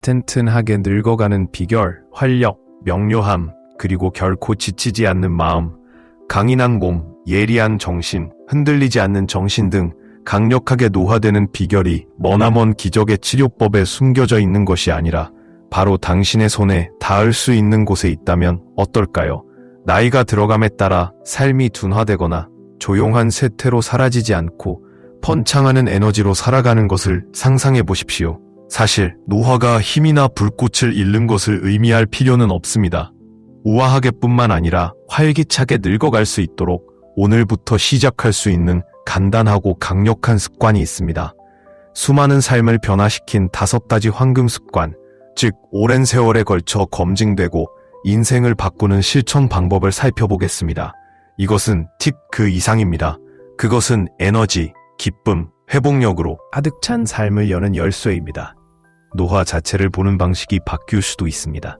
튼튼하게 늙어가는 비결, 활력, 명료함, 그리고 결코 지치지 않는 마음, 강인한 몸, 예리한 정신, 흔들리지 않는 정신 등 강력하게 노화되는 비결이 머나먼 기적의 치료법에 숨겨져 있는 것이 아니라 바로 당신의 손에 닿을 수 있는 곳에 있다면 어떨까요? 나이가 들어감에 따라 삶이 둔화되거나 조용한 쇠퇴로 사라지지 않고 번창하는 에너지로 살아가는 것을 상상해 보십시오. 사실 노화가 힘이나 불꽃을 잃는 것을 의미할 필요는 없습니다. 우아하게뿐만 아니라 활기차게 늙어갈 수 있도록 오늘부터 시작할 수 있는 간단하고 강력한 습관이 있습니다. 수많은 삶을 변화시킨 5가지 황금 습관, 즉 오랜 세월에 걸쳐 검증되고 인생을 바꾸는 실천 방법을 살펴보겠습니다. 이것은 팁 그 이상입니다. 그것은 에너지, 기쁨, 회복력으로 가득 찬 삶을 여는 열쇠입니다. 노화 자체를 보는 방식이 바뀔 수도 있습니다.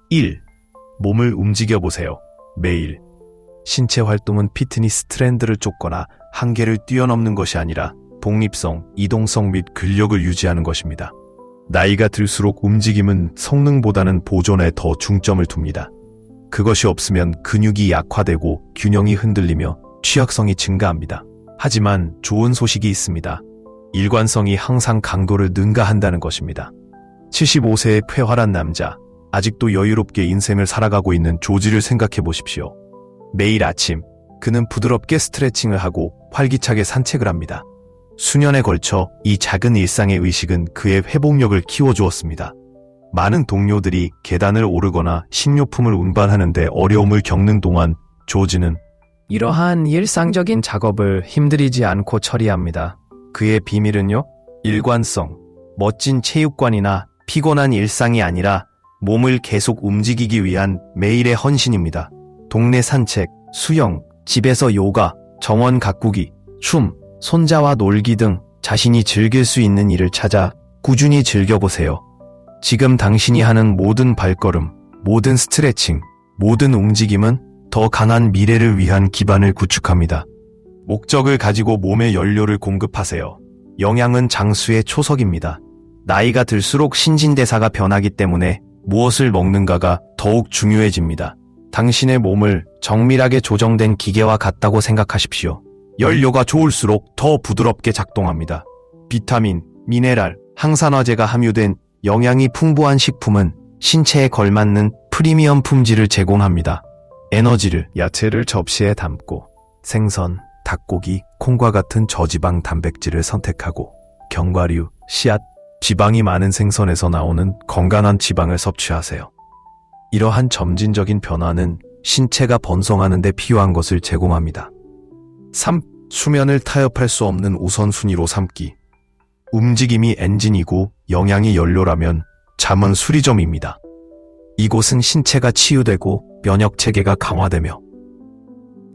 1. 몸을 움직여보세요. 매일. 신체 활동은 피트니스 트렌드를 쫓거나 한계를 뛰어넘는 것이 아니라 독립성, 이동성 및 근력을 유지하는 것입니다. 나이가 들수록 움직임은 성능보다는 보존에 더 중점을 둡니다. 그것이 없으면 근육이 약화되고 균형이 흔들리며 취약성이 증가합니다. 하지만 좋은 소식이 있습니다. 일관성이 항상 강도를 능가한다는 것입니다. 75세의 쾌활한 남자, 아직도 여유롭게 인생을 살아가고 있는 조지를 생각해 보십시오. 매일 아침 그는 부드럽게 스트레칭을 하고 활기차게 산책을 합니다. 수년에 걸쳐 이 작은 일상의 의식은 그의 회복력을 키워주었습니다. 많은 동료들이 계단을 오르거나 식료품을 운반하는데 어려움을 겪는 동안 조지는 이러한 일상적인 작업을 힘들이지 않고 처리합니다. 그의 비밀은요? 일관성, 멋진 체육관이나 피곤한 일상이 아니라 몸을 계속 움직이기 위한 매일의 헌신입니다. 동네 산책, 수영, 집에서 요가, 정원 가꾸기, 춤, 손자와 놀기 등 자신이 즐길 수 있는 일을 찾아 꾸준히 즐겨보세요. 지금 당신이 하는 모든 발걸음, 모든 스트레칭, 모든 움직임은 더 강한 미래를 위한 기반을 구축합니다. 목적을 가지고 몸에 연료를 공급하세요. 영양은 장수의 초석입니다. 나이가 들수록 신진대사가 변하기 때문에 무엇을 먹는가가 더욱 중요해집니다. 당신의 몸을 정밀하게 조정된 기계와 같다고 생각하십시오. 연료가 좋을수록 더 부드럽게 작동합니다. 비타민, 미네랄, 항산화제가 함유된 영양이 풍부한 식품은 신체에 걸맞는 프리미엄 품질을 제공합니다. 에너지를 야채를 접시에 담고 생선, 닭고기, 콩과 같은 저지방 단백질을 선택하고 견과류, 씨앗, 지방이 많은 생선에서 나오는 건강한 지방을 섭취하세요. 이러한 점진적인 변화는 신체가 번성하는 데 필요한 것을 제공합니다. 3. 수면을 타협할 수 없는 우선순위로 삼기. 움직임이 엔진이고 영양이 연료라면 잠은 수리점입니다. 이곳은 신체가 치유되고 면역체계가 강화되며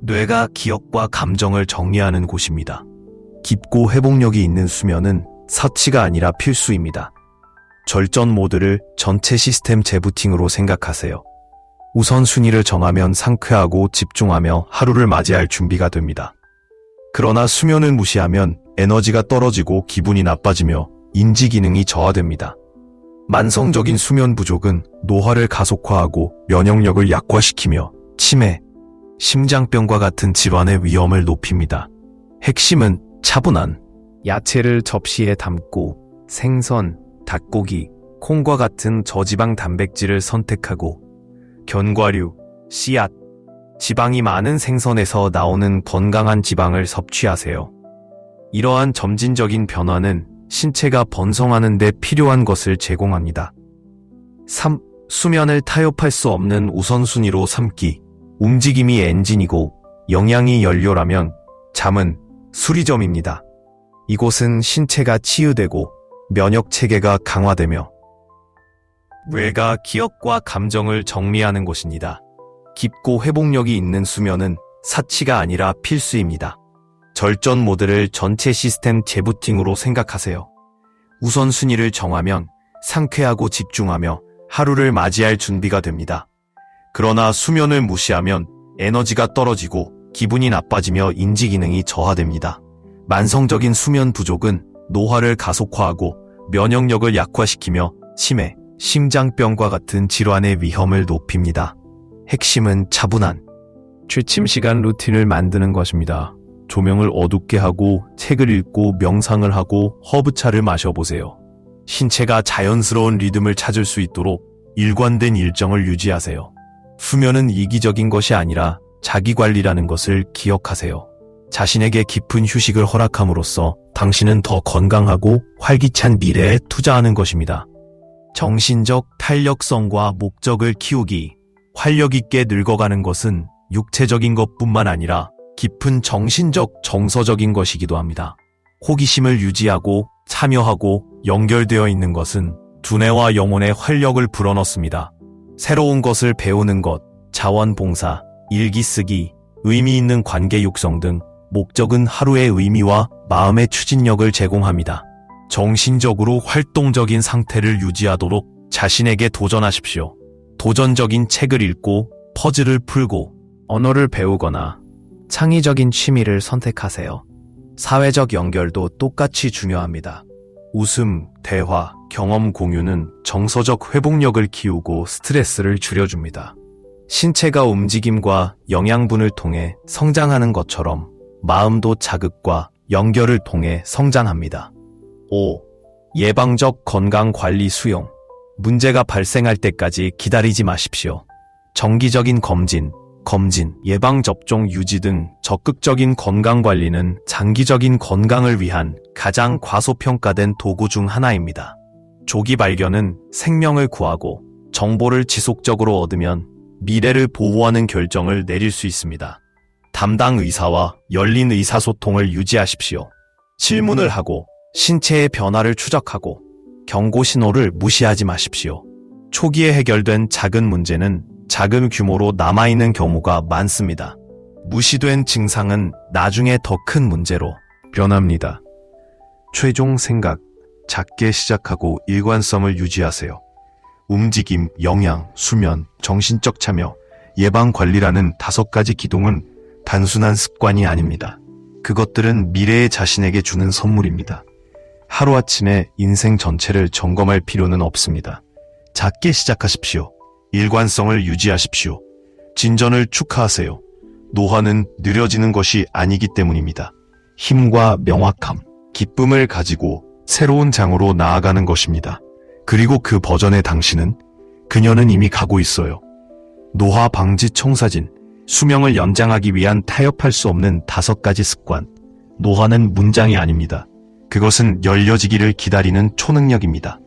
뇌가 기억과 감정을 정리하는 곳입니다. 깊고 회복력이 있는 수면은 사치가 아니라 필수입니다. 절전 모드를 전체 시스템 재부팅으로 생각하세요. 우선순위를 정하면 상쾌하고 집중하며 하루를 맞이할 준비가 됩니다. 그러나 수면을 무시하면 에너지가 떨어지고 기분이 나빠지며 인지 기능이 저하됩니다. 만성적인 수면 부족은 노화를 가속화하고 면역력을 약화시키며 치매, 심장병과 같은 질환의 위험을 높입니다. 핵심은 차분한 야채를 접시에 담고 생선, 닭고기, 콩과 같은 저지방 단백질을 선택하고 견과류, 씨앗, 지방이 많은 생선에서 나오는 건강한 지방을 섭취하세요. 이러한 점진적인 변화는 신체가 번성하는 데 필요한 것을 제공합니다. 3. 수면을 타협할 수 없는 우선순위로 삼기. 움직임이 엔진이고 영양이 연료라면 잠은 수리점입니다. 이곳은 신체가 치유되고 면역체계가 강화되며 뇌가 기억과 감정을 정리하는 곳입니다. 깊고 회복력이 있는 수면은 사치가 아니라 필수입니다. 절전 모드를 전체 시스템 재부팅으로 생각하세요. 우선순위를 정하면 상쾌하고 집중하며 하루를 맞이할 준비가 됩니다. 그러나 수면을 무시하면 에너지가 떨어지고 기분이 나빠지며 인지 기능이 저하됩니다. 만성적인 수면 부족은 노화를 가속화하고 면역력을 약화시키며 치매, 심장병과 같은 질환의 위험을 높입니다. 핵심은 차분한 취침 시간 루틴을 만드는 것입니다. 조명을 어둡게 하고 책을 읽고 명상을 하고 허브차를 마셔보세요. 신체가 자연스러운 리듬을 찾을 수 있도록 일관된 일정을 유지하세요. 수면은 이기적인 것이 아니라 자기관리라는 것을 기억하세요. 자신에게 깊은 휴식을 허락함으로써 당신은 더 건강하고 활기찬 미래에 투자하는 것입니다. 정신적 탄력성과 목적을 키우기. 활력 있게 늙어가는 것은 육체적인 것뿐만 아니라 깊은 정신적, 정서적인 것이기도 합니다. 호기심을 유지하고 참여하고 연결되어 있는 것은 두뇌와 영혼의 활력을 불어넣습니다. 새로운 것을 배우는 것, 자원봉사, 일기 쓰기, 의미 있는 관계 육성 등 목적은 하루의 의미와 마음의 추진력을 제공합니다. 정신적으로 활동적인 상태를 유지하도록 자신에게 도전하십시오. 도전적인 책을 읽고 퍼즐을 풀고 언어를 배우거나 창의적인 취미를 선택하세요. 사회적 연결도 똑같이 중요합니다. 웃음, 대화, 경험 공유는 정서적 회복력을 키우고 스트레스를 줄여줍니다. 신체가 움직임과 영양분을 통해 성장하는 것처럼 마음도 자극과 연결을 통해 성장합니다. 5. 예방적 건강관리 수용. 문제가 발생할 때까지 기다리지 마십시오. 정기적인 검진, 예방접종 유지 등 적극적인 건강관리는 장기적인 건강을 위한 가장 과소평가된 도구 중 하나입니다. 조기 발견은 생명을 구하고 정보를 지속적으로 얻으면 미래를 보호하는 결정을 내릴 수 있습니다. 담당 의사와 열린 의사소통을 유지하십시오. 질문을 하고 신체의 변화를 추적하고 경고 신호를 무시하지 마십시오. 초기에 해결된 작은 문제는 작은 규모로 남아있는 경우가 많습니다. 무시된 증상은 나중에 더 큰 문제로 변합니다. 최종 생각, 작게 시작하고 일관성을 유지하세요. 움직임, 영양, 수면, 정신적 참여, 예방관리라는 5가지 기둥은 단순한 습관이 아닙니다. 그것들은 미래의 자신에게 주는 선물입니다. 하루아침에 인생 전체를 점검할 필요는 없습니다. 작게 시작하십시오. 일관성을 유지하십시오. 진전을 축하하세요. 노화는 느려지는 것이 아니기 때문입니다. 힘과 명확함, 기쁨을 가지고 새로운 장으로 나아가는 것입니다. 그리고 그 버전의 당신은 그녀는 이미 가고 있어요. 노화 방지 청사진, 수명을 연장하기 위한 타협할 수 없는 5가지 습관. 노화는 문장이 아닙니다. 그것은 열려지기를 기다리는 초능력입니다.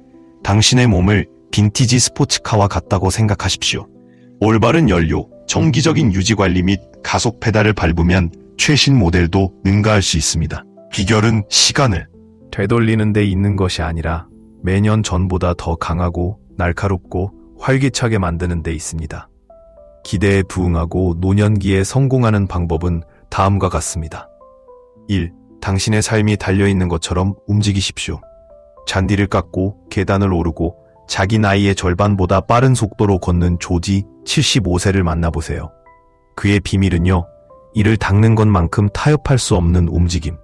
당신의 몸을 빈티지 스포츠카와 같다고 생각하십시오. 올바른 연료, 정기적인 유지관리 및 가속 페달을 밟으면 최신 모델도 능가할 수 있습니다. 비결은 시간을 되돌리는 데 있는 것이 아니라 매년 전보다 더 강하고 날카롭고 활기차게 만드는 데 있습니다. 기대에 부응하고 노년기에 성공하는 방법은 다음과 같습니다. 1. 당신의 삶이 달려있는 것처럼 움직이십시오. 잔디를 깎고 계단을 오르고 자기 나이의 절반보다 빠른 속도로 걷는 조지 75세를 만나보세요. 그의 비밀은요, 이를 닦는 것만큼 타협할 수 없는 움직임.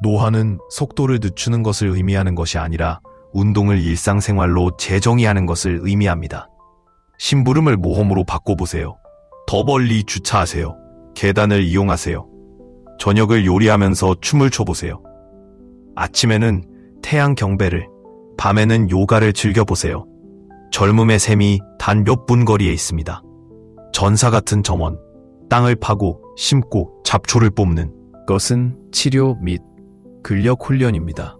노화는 속도를 늦추는 것을 의미하는 것이 아니라 운동을 일상생활로 재정의하는 것을 의미합니다. 심부름을 모험으로 바꿔보세요. 더 멀리 주차하세요. 계단을 이용하세요. 저녁을 요리하면서 춤을 춰보세요. 아침에는 태양 경배를, 밤에는 요가를 즐겨보세요. 젊음의 셈이 단 몇 분 거리에 있습니다. 전사 같은 정원, 땅을 파고 심고 잡초를 뽑는 것은 치료 및 근력 훈련입니다.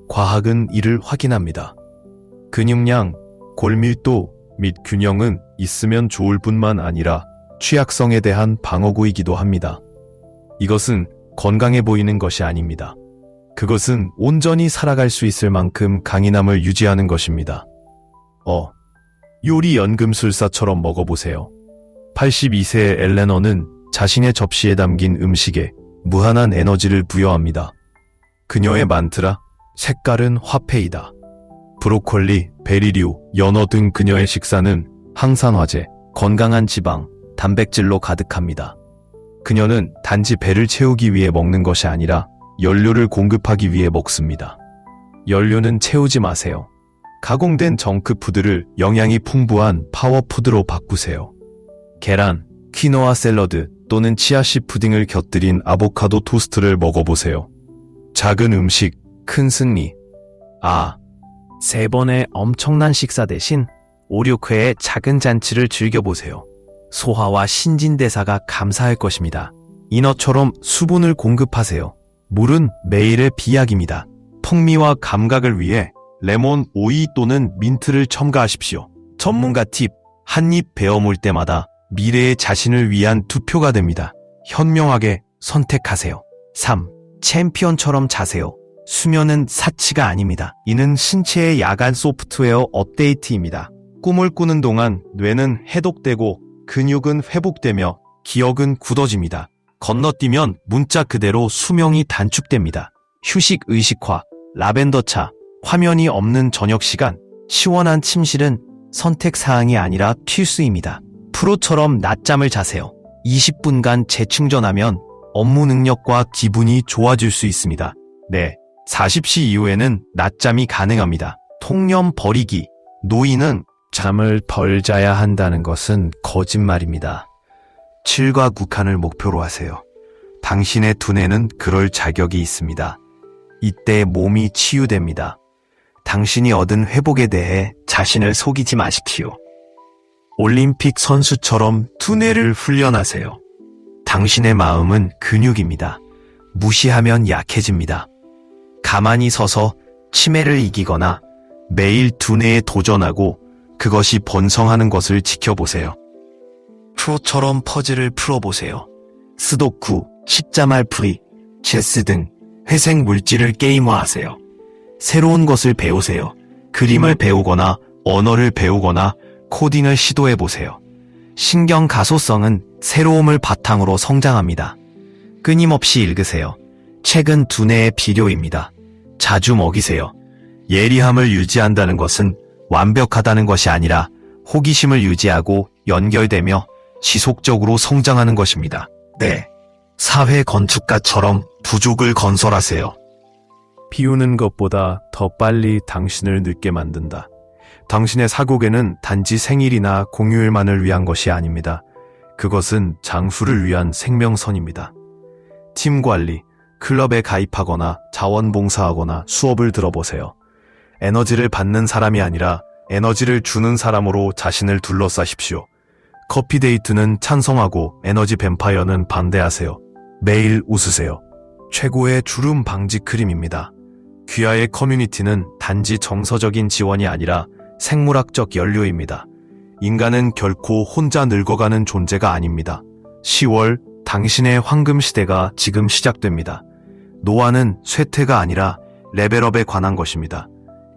과학은 이를 확인합니다. 근육량, 골밀도 및 균형은 있으면 좋을 뿐만 아니라 취약성에 대한 방어구이기도 합니다. 이것은 건강해 보이는 것이 아닙니다. 그것은 온전히 살아갈 수 있을 만큼 강인함을 유지하는 것입니다. 요리 연금술사처럼 먹어보세요. 82세의 엘레너는 자신의 접시에 담긴 음식에 무한한 에너지를 부여합니다. 그녀의 만트라, 색깔은 화폐이다. 브로콜리, 베리류, 연어 등 그녀의 식사는 항산화제, 건강한 지방, 단백질로 가득합니다. 그녀는 단지 배를 채우기 위해 먹는 것이 아니라 연료를 공급하기 위해 먹습니다. 연료는 채우지 마세요. 가공된 정크푸드를 영양이 풍부한 파워푸드로 바꾸세요. 계란, 퀴노아 샐러드 또는 치아씨 푸딩을 곁들인 아보카도 토스트를 먹어보세요. 작은 음식, 큰 승리. 3번의 엄청난 식사 대신 5, 6회의 작은 잔치를 즐겨보세요. 소화와 신진대사가 감사할 것입니다. 인어처럼 수분을 공급하세요. 물은 매일의 비약입니다. 풍미와 감각을 위해 레몬, 오이 또는 민트를 첨가하십시오. 전문가 팁, 한 입 베어 물 때마다 미래의 자신을 위한 투표가 됩니다. 현명하게 선택하세요. 3. 챔피언처럼 자세요. 수면은 사치가 아닙니다. 이는 신체의 야간 소프트웨어 업데이트입니다. 꿈을 꾸는 동안 뇌는 해독되고 근육은 회복되며 기억은 굳어집니다. 건너뛰면 문자 그대로 수명이 단축됩니다. 휴식 의식화, 라벤더차, 화면이 없는 저녁 시간, 시원한 침실은 선택사항이 아니라 필수입니다. 프로처럼 낮잠을 자세요. 20분간 재충전하면 업무 능력과 기분이 좋아질 수 있습니다. 40시 이후에는 낮잠이 가능합니다. 통념 버리기. 노인은 잠을 덜 자야 한다는 것은 거짓말입니다. 7과 9칸을 목표로 하세요. 당신의 두뇌는 그럴 자격이 있습니다. 이때 몸이 치유됩니다. 당신이 얻은 회복에 대해 자신을 속이지 마십시오. 올림픽 선수처럼 두뇌를 훈련하세요. 당신의 마음은 근육입니다. 무시하면 약해집니다. 가만히 서서 치매를 이기거나 매일 두뇌에 도전하고 그것이 번성하는 것을 지켜보세요. 프로처럼 퍼즐을 풀어보세요. 스도쿠, 십자말 풀이, 체스 등 회색 물질을 게임화하세요. 새로운 것을 배우세요. 그림을 배우거나 언어를 배우거나 코딩을 시도해보세요. 신경 가소성은 새로움을 바탕으로 성장합니다. 끊임없이 읽으세요. 책은 두뇌의 비료입니다. 자주 먹이세요. 예리함을 유지한다는 것은 완벽하다는 것이 아니라 호기심을 유지하고 연결되며 지속적으로 성장하는 것입니다. 사회 건축가처럼 부족을 건설하세요. 비우는 것보다 더 빨리 당신을 늙게 만든다. 당신의 사고계는 단지 생일이나 공휴일만을 위한 것이 아닙니다. 그것은 장수를 위한 생명선입니다. 팀 관리, 클럽에 가입하거나 자원봉사하거나 수업을 들어보세요. 에너지를 받는 사람이 아니라 에너지를 주는 사람으로 자신을 둘러싸십시오. 커피 데이트는 찬성하고 에너지 뱀파이어는 반대하세요. 매일 웃으세요. 최고의 주름 방지 크림입니다. 귀하의 커뮤니티는 단지 정서적인 지원이 아니라 생물학적 연료입니다. 인간은 결코 혼자 늙어가는 존재가 아닙니다. 10월, 당신의 황금 시대가 지금 시작됩니다. 노화는 쇠퇴가 아니라 레벨업에 관한 것입니다.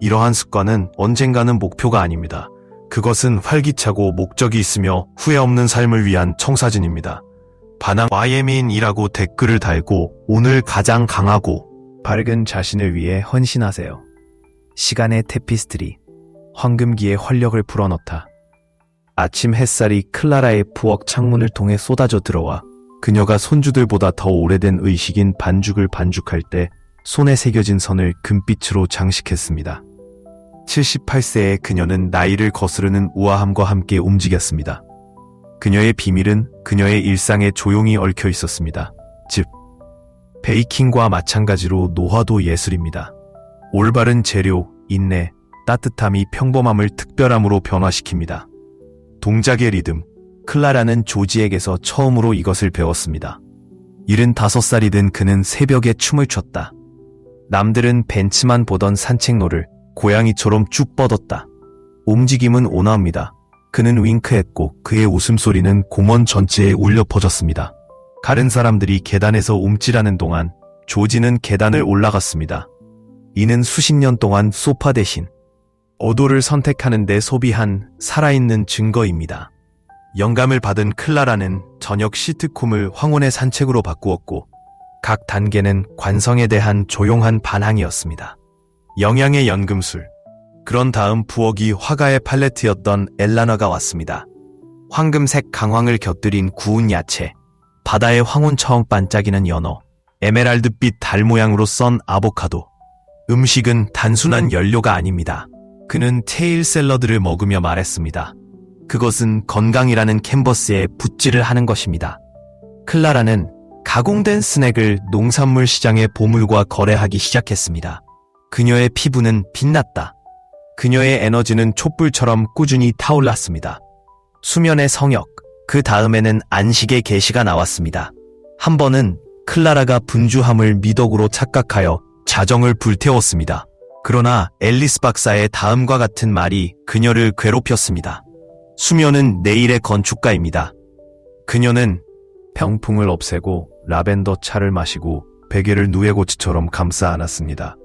이러한 습관은 언젠가는 목표가 아닙니다. 그것은 활기차고 목적이 있으며 후회 없는 삶을 위한 청사진입니다. 반항 YM인이라고 댓글을 달고 오늘 가장 강하고 밝은 자신을 위해 헌신하세요. 시간의 테피스트리, 황금기의 활력을 불어넣다. 아침 햇살이 클라라의 부엌 창문을 통해 쏟아져 들어와 그녀가 손주들보다 더 오래된 의식인 반죽을 반죽할 때 손에 새겨진 선을 금빛으로 장식했습니다. 78세의 그녀는 나이를 거스르는 우아함과 함께 움직였습니다. 그녀의 비밀은 그녀의 일상에 조용히 얽혀 있었습니다. 즉, 베이킹과 마찬가지로 노화도 예술입니다. 올바른 재료, 인내, 따뜻함이 평범함을 특별함으로 변화시킵니다. 동작의 리듬, 클라라는 조지에게서 처음으로 이것을 배웠습니다. 75살이 된 그는 새벽에 춤을 췄다. 남들은 벤츠만 보던 산책로를 고양이처럼 쭉 뻗었다. 움직임은 온화합니다. 그는 윙크했고 그의 웃음소리는 공원 전체에 울려 퍼졌습니다. 다른 사람들이 계단에서 움찔하는 동안 조지는 계단을 올라갔습니다. 이는 수십 년 동안 소파 대신 어도를 선택하는 데 소비한 살아있는 증거입니다. 영감을 받은 클라라는 저녁 시트콤을 황혼의 산책으로 바꾸었고 각 단계는 관성에 대한 조용한 반항이었습니다. 영양의 연금술. 그런 다음 부엌이 화가의 팔레트였던 엘라너가 왔습니다. 황금색 강황을 곁들인 구운 야채, 바다의 황혼처럼 반짝이는 연어, 에메랄드빛 달 모양으로 썬 아보카도. 음식은 단순한 연료가 아닙니다. 그는 테일 샐러드를 먹으며 말했습니다. 그것은 건강이라는 캔버스에 붓질을 하는 것입니다. 클라라는 가공된 스낵을 농산물 시장의 보물과 거래하기 시작했습니다. 그녀의 피부는 빛났다. 그녀의 에너지는 촛불처럼 꾸준히 타올랐습니다. 수면의 성역, 그 다음에는 안식의 계시가 나왔습니다. 한 번은 클라라가 분주함을 미덕으로 착각하여 자정을 불태웠습니다. 그러나 앨리스 박사의 다음과 같은 말이 그녀를 괴롭혔습니다. 수면은 내일의 건축가입니다. 그녀는 병풍을 없애고 라벤더 차를 마시고 베개를 누에고치처럼 감싸 안았습니다.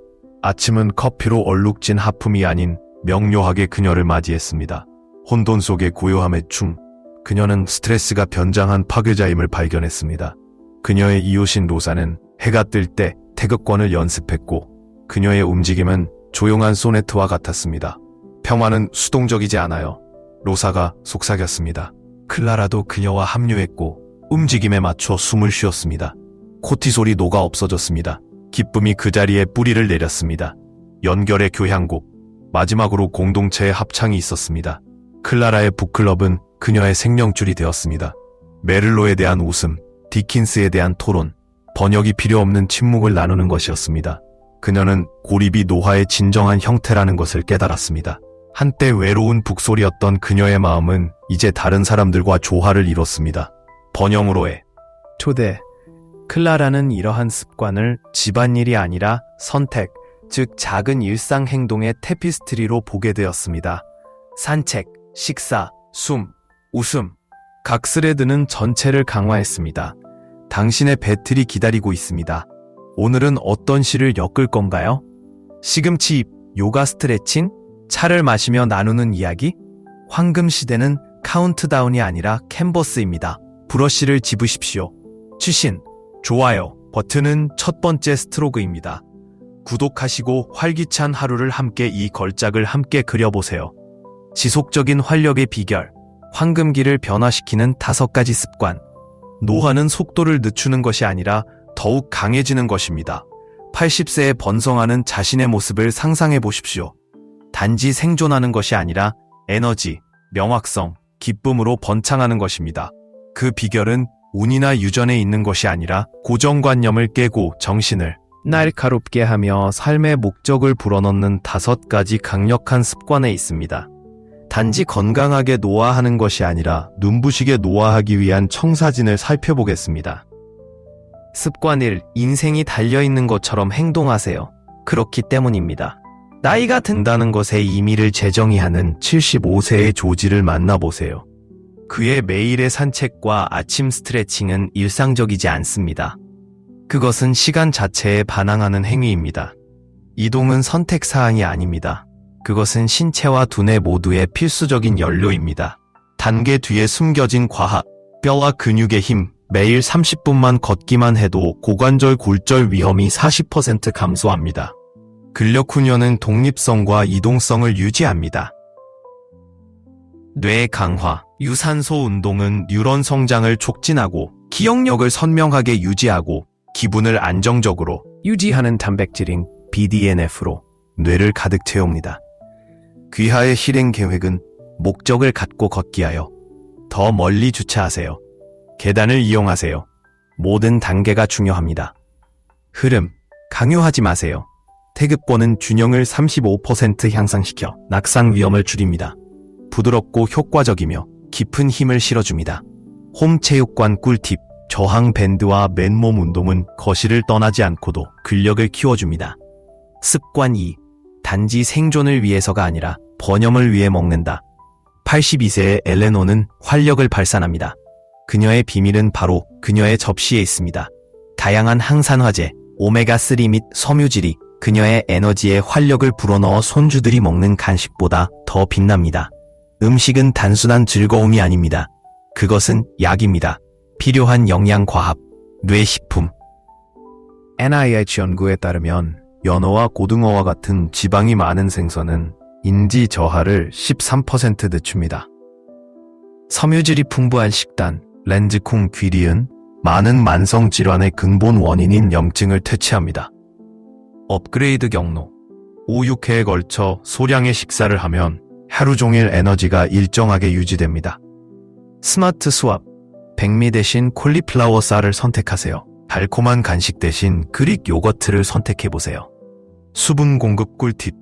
아침은 커피로 얼룩진 하품이 아닌 명료하게 그녀를 맞이했습니다. 혼돈 속의 고요함의 춤, 그녀는 스트레스가 변장한 파괴자임을 발견했습니다. 그녀의 이웃인 로사는 해가 뜰 때 태극권을 연습했고 그녀의 움직임은 조용한 소네트와 같았습니다. 평화는 수동적이지 않아요. 로사가 속삭였습니다. 클라라도 그녀와 합류했고 움직임에 맞춰 숨을 쉬었습니다. 코티솔이 녹아 없어졌습니다. 기쁨이 그 자리에 뿌리를 내렸습니다. 연결의 교향곡, 마지막으로 공동체의 합창이 있었습니다. 클라라의 북클럽은 그녀의 생명줄이 되었습니다. 메를로에 대한 웃음, 디킨스에 대한 토론, 번역이 필요 없는 침묵을 나누는 것이었습니다. 그녀는 고립이 노화의 진정한 형태라는 것을 깨달았습니다. 한때 외로운 북소리였던 그녀의 마음은 이제 다른 사람들과 조화를 이뤘습니다. 번영으로의 초대. 클라라는 이러한 습관을 집안일이 아니라 선택, 즉 작은 일상 행동의 테피스트리로 보게 되었습니다. 산책, 식사, 숨, 웃음, 각 스레드는 전체를 강화했습니다. 당신의 배틀이 기다리고 있습니다. 오늘은 어떤 시를 엮을 건가요? 시금치 잎, 요가 스트레칭, 차를 마시며 나누는 이야기? 황금 시대는 카운트다운이 아니라 캔버스입니다. 브러쉬를 집으십시오. 추신, 좋아요 버튼은 첫 번째 스트로크입니다. 구독하시고 활기찬 하루를 함께 이 걸작을 함께 그려보세요. 지속적인 활력의 비결, 황금기를 변화시키는 5가지 습관. 노화는 속도를 늦추는 것이 아니라 더욱 강해지는 것입니다. 80세에 번성하는 자신의 모습을 상상해 보십시오. 단지 생존하는 것이 아니라 에너지, 명확성, 기쁨으로 번창하는 것입니다. 그 비결은 운이나 유전에 있는 것이 아니라 고정관념을 깨고 정신을 날카롭게 하며 삶의 목적을 불어넣는 5가지 강력한 습관에 있습니다. 단지 건강하게 노화하는 것이 아니라 눈부시게 노화하기 위한 청사진을 살펴보겠습니다. 습관 1. 인생이 달려있는 것처럼 행동하세요. 그렇기 때문입니다. 나이가 든다는 것의 의미를 재정의하는 75세의 조지를 만나보세요. 그의 매일의 산책과 아침 스트레칭은 일상적이지 않습니다. 그것은 시간 자체에 반항하는 행위입니다. 이동은 선택사항이 아닙니다. 그것은 신체와 두뇌 모두의 필수적인 연료입니다. 단계 뒤에 숨겨진 과학, 뼈와 근육의 힘, 매일 30분만 걷기만 해도 고관절 골절 위험이 40% 감소합니다. 근력 훈련은 독립성과 이동성을 유지합니다. 뇌 강화, 유산소 운동은 뉴런 성장을 촉진하고 기억력을 선명하게 유지하고 기분을 안정적으로 유지하는 단백질인 BDNF로 뇌를 가득 채웁니다. 귀하의 실행 계획은 목적을 갖고 걷기 하여 더 멀리 주차하세요. 계단을 이용하세요. 모든 단계가 중요합니다. 흐름, 강요하지 마세요. 태극권은 균형을 35% 향상시켜 낙상 위험을 줄입니다. 부드럽고 효과적이며 깊은 힘을 실어줍니다. 홈체육관 꿀팁, 저항 밴드와 맨몸 운동은 거실을 떠나지 않고도 근력을 키워줍니다. 습관 2. 단지 생존을 위해서가 아니라 번영을 위해 먹는다. 82세의 엘레노는 활력을 발산합니다. 그녀의 비밀은 바로 그녀의 접시에 있습니다. 다양한 항산화제, 오메가3 및 섬유질이 그녀의 에너지에 활력을 불어넣어 손주들이 먹는 간식보다 더 빛납니다. 음식은 단순한 즐거움이 아닙니다. 그것은 약입니다. 필요한 영양과합, 뇌식품. NIH 연구에 따르면 연어와 고등어와 같은 지방이 많은 생선은 인지 저하를 13% 늦춥니다. 섬유질이 풍부한 식단, 렌즈콩 귀리은 많은 만성 질환의 근본 원인인 염증을 퇴치합니다. 업그레이드 경로. 5, 6회에 걸쳐 소량의 식사를 하면 하루 종일 에너지가 일정하게 유지됩니다. 스마트 스왑. 백미 대신 콜리플라워 쌀을 선택하세요. 달콤한 간식 대신 그릭 요거트를 선택해보세요. 수분 공급 꿀팁.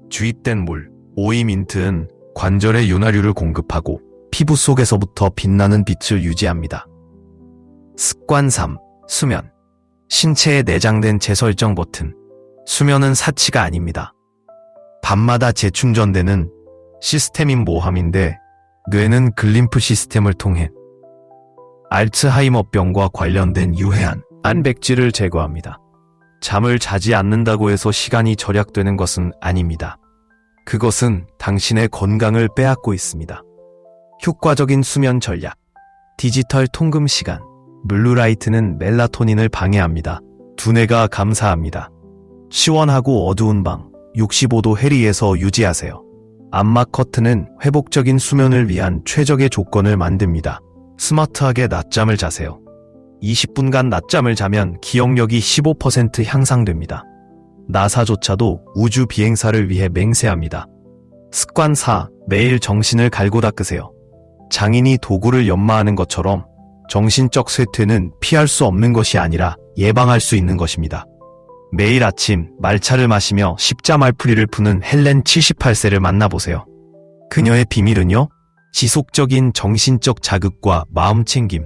주입된 물, 오이 민트는 관절에 윤활유를 공급하고 피부 속에서부터 빛나는 빛을 유지합니다. 습관 3. 수면. 신체에 내장된 재설정 버튼. 수면은 사치가 아닙니다. 밤마다 재충전되는 시스템인 모함인데 뇌는 글림프 시스템을 통해 알츠하이머병과 관련된 유해한 안백질을 제거합니다. 잠을 자지 않는다고 해서 시간이 절약되는 것은 아닙니다. 그것은 당신의 건강을 빼앗고 있습니다. 효과적인 수면 전략. 디지털 통금 시간. 블루라이트는 멜라토닌을 방해합니다. 두뇌가 감사합니다. 시원하고 어두운 방, 65도 해리에서 유지하세요. 암막 커튼은 회복적인 수면을 위한 최적의 조건을 만듭니다. 스마트하게 낮잠을 자세요. 20분간 낮잠을 자면 기억력이 15% 향상됩니다. 나사조차도 우주 비행사를 위해 맹세합니다. 습관 4. 매일 정신을 갈고 닦으세요. 장인이 도구를 연마하는 것처럼 정신적 쇠퇴는 피할 수 없는 것이 아니라 예방할 수 있는 것입니다. 매일 아침 말차를 마시며 십자 말풀이를 푸는 헬렌 78세를 만나보세요. 그녀의 비밀은요? 지속적인 정신적 자극과 마음 챙김.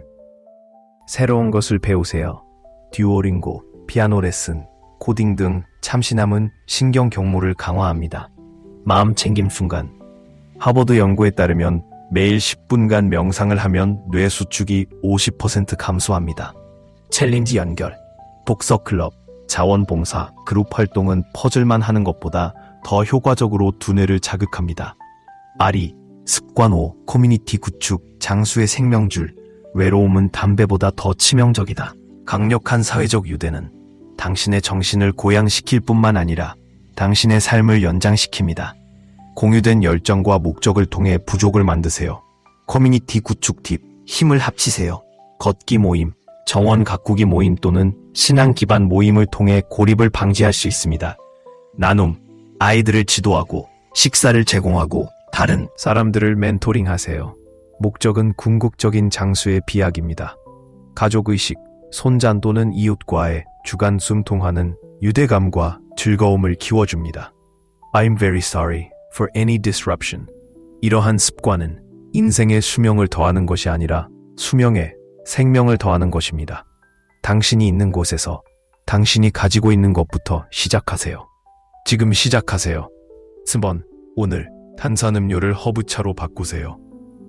새로운 것을 배우세요. 듀오링고, 피아노 레슨, 코딩 등 참신함은 신경 경무를 강화합니다. 마음 챙김 순간. 하버드 연구에 따르면 매일 10분간 명상을 하면 뇌 수축이 50% 감소합니다. 챌린지 연결, 독서 클럽, 자원봉사, 그룹 활동은 퍼즐만 하는 것보다 더 효과적으로 두뇌를 자극합니다. 아리, 습관 5, 커뮤니티 구축, 장수의 생명줄. 외로움은 담배보다 더 치명적이다. 강력한 사회적 유대는 당신의 정신을 고양시킬 뿐만 아니라 당신의 삶을 연장시킵니다. 공유된 열정과 목적을 통해 부족을 만드세요. 커뮤니티 구축 팁, 힘을 합치세요. 걷기 모임, 정원 가꾸기 모임 또는 신앙 기반 모임을 통해 고립을 방지할 수 있습니다. 나눔, 아이들을 지도하고 식사를 제공하고 다른 사람들을 멘토링하세요. 목적은 궁극적인 장수의 비약입니다. 가족의식, 손잔 또는 이웃과의 주간 숨통화는 유대감과 즐거움을 키워줍니다. I'm very sorry for any disruption. 이러한 습관은 인생의 수명을 더하는 것이 아니라 수명에 생명을 더하는 것입니다. 당신이 있는 곳에서 당신이 가지고 있는 것부터 시작하세요. 지금 시작하세요. 스번, 오늘 탄산음료를 허브차로 바꾸세요.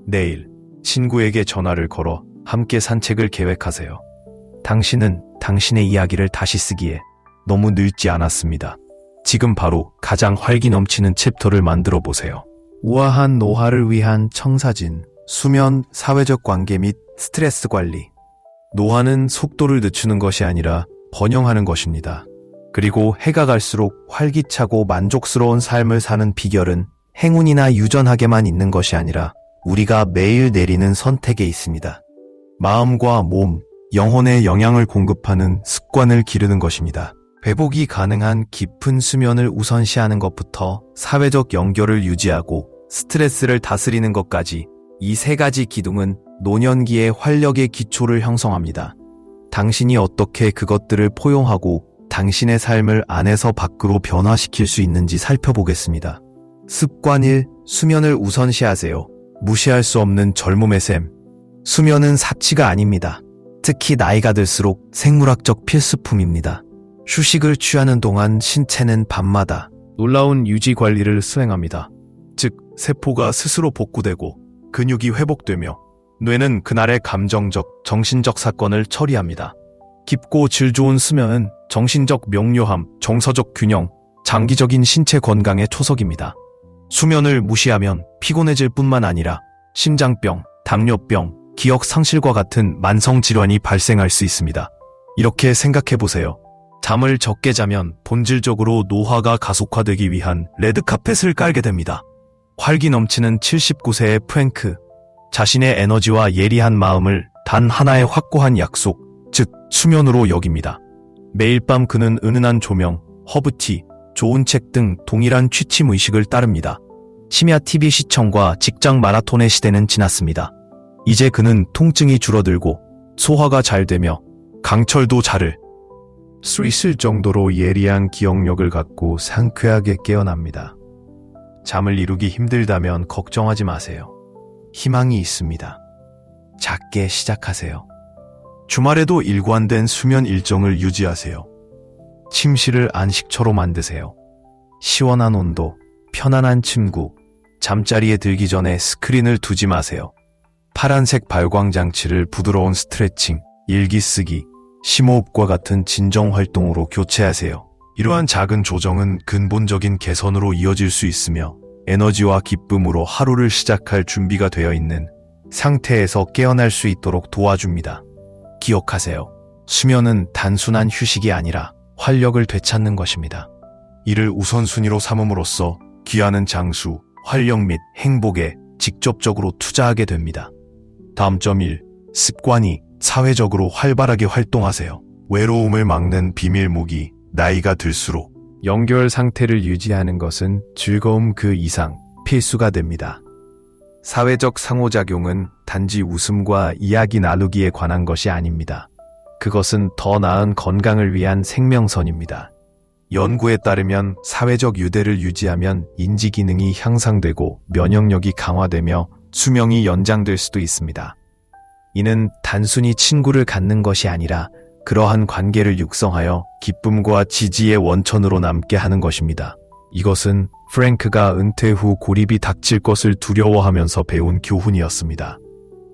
내일 친구에게 전화를 걸어 함께 산책을 계획하세요. 당신은 당신의 이야기를 다시 쓰기에 너무 늙지 않았습니다. 지금 바로 가장 활기 넘치는 챕터를 만들어 보세요. 우아한 노화를 위한 청사진, 수면, 사회적 관계 및 스트레스 관리. 노화는 속도를 늦추는 것이 아니라 번영하는 것입니다. 그리고 해가 갈수록 활기차고 만족스러운 삶을 사는 비결은 행운이나 유전하게만 있는 것이 아니라 우리가 매일 내리는 선택에 있습니다. 마음과 몸, 영혼에 영향을 공급하는 습관을 기르는 것입니다. 회복이 가능한 깊은 수면을 우선시하는 것부터 사회적 연결을 유지하고 스트레스를 다스리는 것까지 이 세 가지 기둥은 노년기의 활력의 기초를 형성합니다. 당신이 어떻게 그것들을 포용하고 당신의 삶을 안에서 밖으로 변화시킬 수 있는지 살펴보겠습니다. 습관 1. 수면을 우선시하세요. 무시할 수 없는 젊음의 셈. 수면은 사치가 아닙니다. 특히 나이가 들수록 생물학적 필수품입니다. 휴식을 취하는 동안 신체는 밤마다 놀라운 유지 관리를 수행합니다. 즉, 세포가 스스로 복구되고 근육이 회복되며 뇌는 그날의 감정적, 정신적 사건을 처리합니다. 깊고 질 좋은 수면은 정신적 명료함, 정서적 균형, 장기적인 신체 건강의 초석입니다. 수면을 무시하면 피곤해질 뿐만 아니라 심장병, 당뇨병, 기억 상실과 같은 만성 질환이 발생할 수 있습니다. 이렇게 생각해 보세요. 잠을 적게 자면 본질적으로 노화가 가속화되기 위한 레드카펫을 깔게 됩니다. 활기 넘치는 79세의 프랭크, 자신의 에너지와 예리한 마음을 단 하나의 확고한 약속, 즉 수면으로 여깁니다. 매일 밤 그는 은은한 조명, 허브티, 좋은 책 등 동일한 취침 의식을 따릅니다. 심야 TV 시청과 직장 마라톤의 시대는 지났습니다. 이제 그는 통증이 줄어들고 소화가 잘 되며 강철도 잘을 수 있을 정도로 예리한 기억력을 갖고 상쾌하게 깨어납니다. 잠을 이루기 힘들다면 걱정하지 마세요. 희망이 있습니다. 작게 시작하세요. 주말에도 일관된 수면 일정을 유지하세요. 침실을 안식처로 만드세요. 시원한 온도, 편안한 침구, 잠자리에 들기 전에 스크린을 두지 마세요. 파란색 발광 장치를 부드러운 스트레칭, 일기 쓰기, 심호흡과 같은 진정 활동으로 교체하세요. 이러한 작은 조정은 근본적인 개선으로 이어질 수 있으며 에너지와 기쁨으로 하루를 시작할 준비가 되어 있는 상태에서 깨어날 수 있도록 도와줍니다. 기억하세요. 수면은 단순한 휴식이 아니라 활력을 되찾는 것입니다. 이를 우선순위로 삼음으로써 귀하는 장수, 활력 및 행복에 직접적으로 투자하게 됩니다. 다음 점 1. 습관이 사회적으로 활발하게 활동하세요. 외로움을 막는 비밀 무기, 나이가 들수록 연결 상태를 유지하는 것은 즐거움 그 이상 필수가 됩니다. 사회적 상호작용은 단지 웃음과 이야기 나누기에 관한 것이 아닙니다. 그것은 더 나은 건강을 위한 생명선입니다. 연구에 따르면 사회적 유대를 유지하면 인지 기능이 향상되고 면역력이 강화되며 수명이 연장될 수도 있습니다. 이는 단순히 친구를 갖는 것이 아니라 그러한 관계를 육성하여 기쁨과 지지의 원천으로 남게 하는 것입니다. 이것은 프랭크가 은퇴 후 고립이 닥칠 것을 두려워하면서 배운 교훈이었습니다.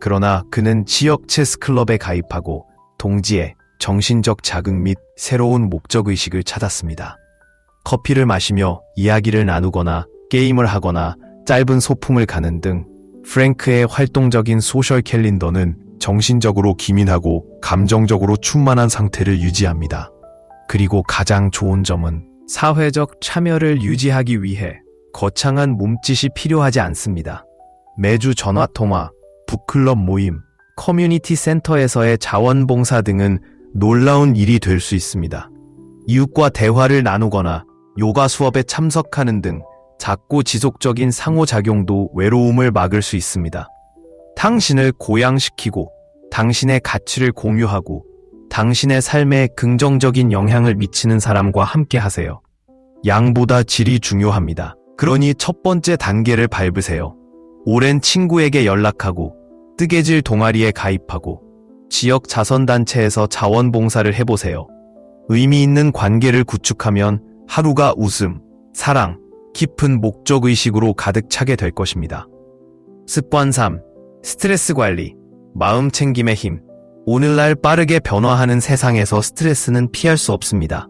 그러나 그는 지역 체스 클럽에 가입하고 동지의 정신적 자극 및 새로운 목적의식을 찾았습니다. 커피를 마시며 이야기를 나누거나 게임을 하거나 짧은 소풍을 가는 등 프랭크의 활동적인 소셜 캘린더는 정신적으로 기민하고 감정적으로 충만한 상태를 유지합니다. 그리고 가장 좋은 점은 사회적 참여를 유지하기 위해 거창한 몸짓이 필요하지 않습니다. 매주 전화통화, 북클럽 모임, 커뮤니티 센터에서의 자원봉사 등은 놀라운 일이 될 수 있습니다. 이웃과 대화를 나누거나 요가 수업에 참석하는 등 작고 지속적인 상호작용도 외로움을 막을 수 있습니다. 당신을 고양시키고 당신의 가치를 공유하고 당신의 삶에 긍정적인 영향을 미치는 사람과 함께 하세요. 양보다 질이 중요합니다. 그러니 첫 번째 단계를 밟으세요. 오랜 친구에게 연락하고 뜨개질 동아리에 가입하고 지역 자선단체에서 자원봉사를 해보세요. 의미 있는 관계를 구축하면 하루가 웃음, 사랑, 깊은 목적의식으로 가득 차게 될 것입니다. 습관 3. 스트레스 관리, 마음 챙김의 힘. 오늘날 빠르게 변화하는 세상에서 스트레스는 피할 수 없습니다.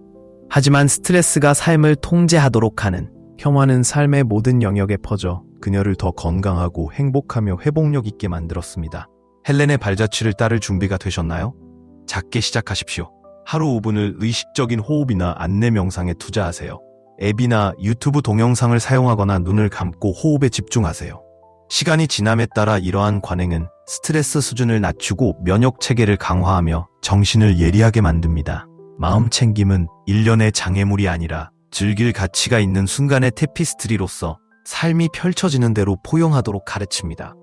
하지만 스트레스가 삶을 통제하도록 하는 혐오는 삶의 모든 영역에 퍼져 그녀를 더 건강하고 행복하며 회복력 있게 만들었습니다. 헬렌의 발자취를 따를 준비가 되셨나요? 작게 시작하십시오. 하루 5분을 의식적인 호흡이나 안내 명상에 투자하세요. 앱이나 유튜브 동영상을 사용하거나 눈을 감고 호흡에 집중하세요. 시간이 지남에 따라 이러한 관행은 스트레스 수준을 낮추고 면역 체계를 강화하며 정신을 예리하게 만듭니다. 마음 챙김은 일련의 장애물이 아니라 즐길 가치가 있는 순간의 테피스트리로서 삶이 펼쳐지는 대로 포용하도록 가르칩니다.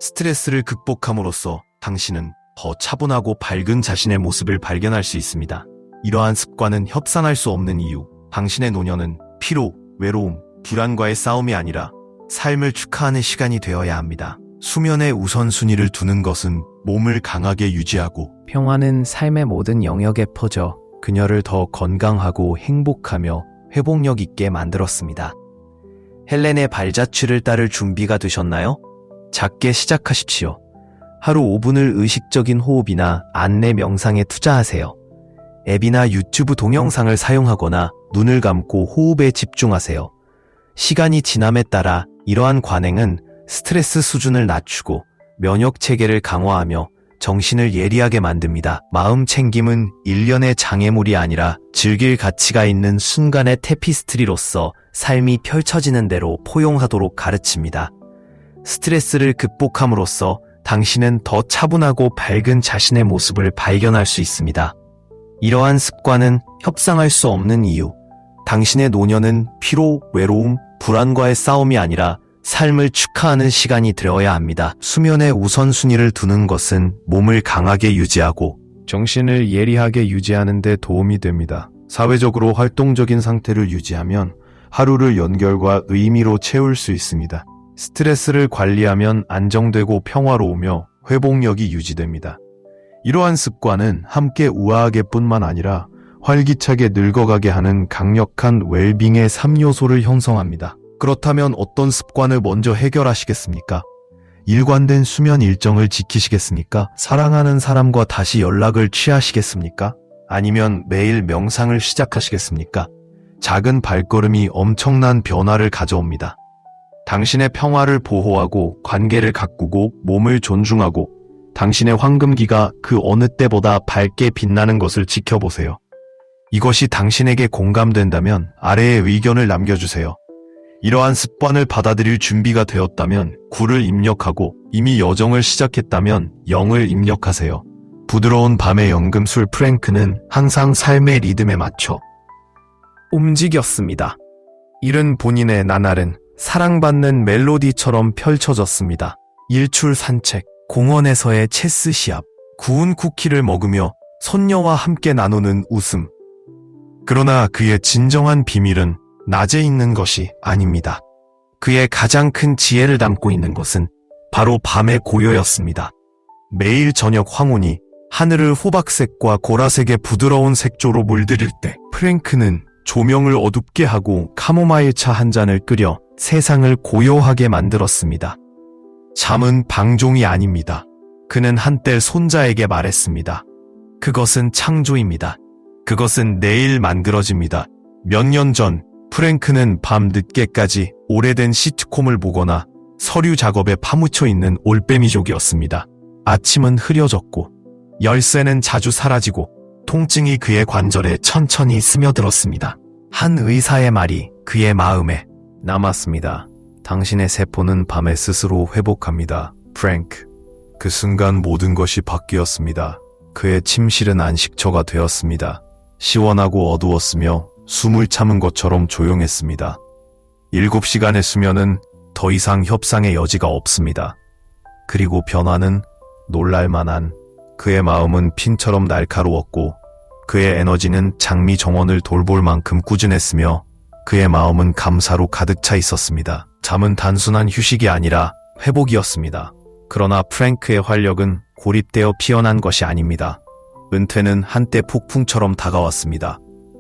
스트레스를 극복함으로써 당신은 더 차분하고 밝은 자신의 모습을 발견할 수 있습니다. 이러한 습관은 협상할 수 없는 이유, 당신의 노년은 피로, 외로움, 불안과의 싸움이 아니라 삶을 축하하는 시간이 되어야 합니다. 수면의 우선순위를 두는 것은 몸을 강하게 유지하고 평화는 삶의 모든 영역에 퍼져 그녀를 더 건강하고 행복하며 회복력 있게 만들었습니다. 헬렌의 발자취를 따를 준비가 되셨나요? 작게 시작하십시오. 하루 5분을 의식적인 호흡이나 안내 명상에 투자하세요. 앱이나 유튜브 동영상을 사용하거나 눈을 감고 호흡에 집중하세요. 시간이 지남에 따라 이러한 관행은 스트레스 수준을 낮추고 면역 체계를 강화하며 정신을 예리하게 만듭니다. 마음 챙김은 일련의 장애물이 아니라 즐길 가치가 있는 순간의 테피스트리로서 삶이 펼쳐지는 대로 포용하도록 가르칩니다. 스트레스를 극복함으로써 당신은 더 차분하고 밝은 자신의 모습을 발견할 수 있습니다. 이러한 습관은 협상할 수 없는 이유, 당신의 노년은 피로, 외로움, 불안과의 싸움이 아니라 삶을 축하하는 시간이 되어야 합니다. 수면에 우선순위를 두는 것은 몸을 강하게 유지하고 정신을 예리하게 유지하는 데 도움이 됩니다. 사회적으로 활동적인 상태를 유지하면 하루를 연결과 의미로 채울 수 있습니다. 스트레스를 관리하면 안정되고 평화로우며 회복력이 유지됩니다. 이러한 습관은 함께 우아하게 뿐만 아니라 활기차게 늙어가게 하는 강력한 웰빙의 3요소를 형성합니다. 그렇다면 어떤 습관을 먼저 해결하시겠습니까? 일관된 수면 일정을 지키시겠습니까? 사랑하는 사람과 다시 연락을 취하시겠습니까? 아니면 매일 명상을 시작하시겠습니까? 작은 발걸음이 엄청난 변화를 가져옵니다. 당신의 평화를 보호하고 관계를 가꾸고 몸을 존중하고 당신의 황금기가 그 어느 때보다 밝게 빛나는 것을 지켜보세요. 이것이 당신에게 공감된다면 아래에 의견을 남겨주세요. 이러한 습관을 받아들일 준비가 되었다면 9를 입력하고 이미 여정을 시작했다면 0을 입력하세요. 부드러운 밤의 연금술 프랭크는 항상 삶의 리듬에 맞춰 움직였습니다. 이른 본인의 나날은 사랑받는 멜로디처럼 펼쳐졌습니다. 일출 산책, 공원에서의 체스 시합, 구운 쿠키를 먹으며 손녀와 함께 나누는 웃음. 그러나 그의 진정한 비밀은 낮에 있는 것이 아닙니다. 그의 가장 큰 지혜를 담고 있는 것은 바로 밤의 고요였습니다. 매일 저녁 황혼이 하늘을 호박색과 보라색의 부드러운 색조로 물들일 때 프랭크는 조명을 어둡게 하고 카모마일 차 한 잔을 끓여 세상을 고요하게 만들었습니다. 잠은 방종이 아닙니다. 그는 한때 손자에게 말했습니다. 그것은 창조입니다. 그것은 내일 만들어집니다. 몇 년 전 프랭크는 밤 늦게까지 오래된 시트콤을 보거나 서류 작업에 파묻혀 있는 올빼미족이었습니다. 아침은 흐려졌고 열쇠는 자주 사라지고 통증이 그의 관절에 천천히 스며들었습니다. 한 의사의 말이 그의 마음에 남았습니다. 당신의 세포는 밤에 스스로 회복합니다. 프랭크. 그 순간 모든 것이 바뀌었습니다. 그의 침실은 안식처가 되었습니다. 시원하고 어두웠으며 숨을 참은 것처럼 조용했습니다. 7시간의 수면은 더 이상 협상의 여지가 없습니다. 그리고 변화는 놀랄만한 그의 마음은 핀처럼 날카로웠고 그의 에너지는 장미 정원을 돌볼 만큼 꾸준했으며 그의 마음은 감사로 가득 차 있었습니다. 잠은 단순한 휴식이 아니라 회복이었습니다. 그러나 프랭크의 활력은 고립되어 피어난 것이 아닙니다. 은퇴는 한때 폭풍처럼 다가왔습니다.